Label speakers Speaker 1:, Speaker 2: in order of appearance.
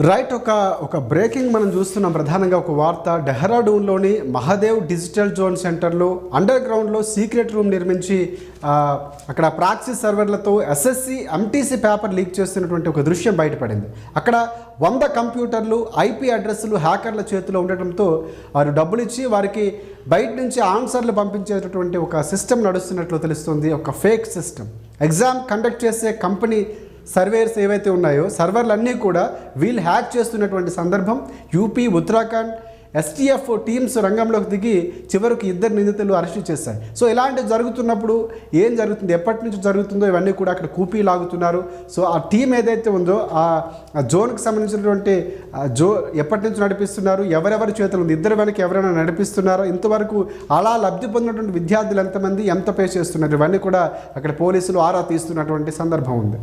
Speaker 1: Right ఒక breaking మనం చూస్తున్నాం. ప్రధానంగా ఒక వార్త, డెహ్రాడూన్లోని మహాదేవ్ డిజిటల్ జోన్ సెంటర్లో అండర్ గ్రౌండ్లో సీక్రెట్ రూమ్ నిర్మించి అక్కడ ప్రాక్సీ సర్వర్లతో ఎస్ఎస్సి ఎంటీసీ పేపర్ లీక్ చేస్తున్నటువంటి ఒక దృశ్యం బయటపడింది. అక్కడ 100 కంప్యూటర్లు ఐపీ అడ్రస్లు హ్యాకర్ల చేతిలో ఉండటంతో వారు డబ్బులు ఇచ్చి వారికి బయట నుంచి ఆన్సర్లు పంపించేటటువంటి ఒక సిస్టమ్ నడుస్తున్నట్లు తెలుస్తుంది. ఒక ఫేక్ సిస్టమ్. ఎగ్జామ్ కండక్ట్ చేసే కంపెనీ సర్వేర్స్ ఏవైతే ఉన్నాయో సర్వర్లన్నీ కూడా వీళ్ళు హ్యాక్ చేస్తున్నటువంటి సందర్భం. యూపీ, ఉత్తరాఖండ్ ఎస్టీఎఫ్ టీమ్స్ రంగంలోకి దిగి చివరికి 2 నిందితులు అరెస్టు చేశాయి. సో ఇలాంటివి జరుగుతున్నప్పుడు ఏం జరుగుతుంది, ఎప్పటి నుంచి జరుగుతుందో ఇవన్నీ కూడా అక్కడ కూపీ లాగుతున్నారు. సో ఆ టీం ఏదైతే ఉందో ఆ జోన్కి సంబంధించినటువంటి ఎప్పటి నుంచి నడిపిస్తున్నారు, ఎవరెవరి చేతులు ఉంది, 2 వెనక ఎవరైనా నడిపిస్తున్నారో, ఇంతవరకు అలా లబ్ధి పొందినటువంటి విద్యార్థులు ఎంతమంది, ఎంత పే చేస్తున్నారు, ఇవన్నీ కూడా అక్కడ పోలీసులు ఆరా తీస్తున్నటువంటి సందర్భం ఉంది.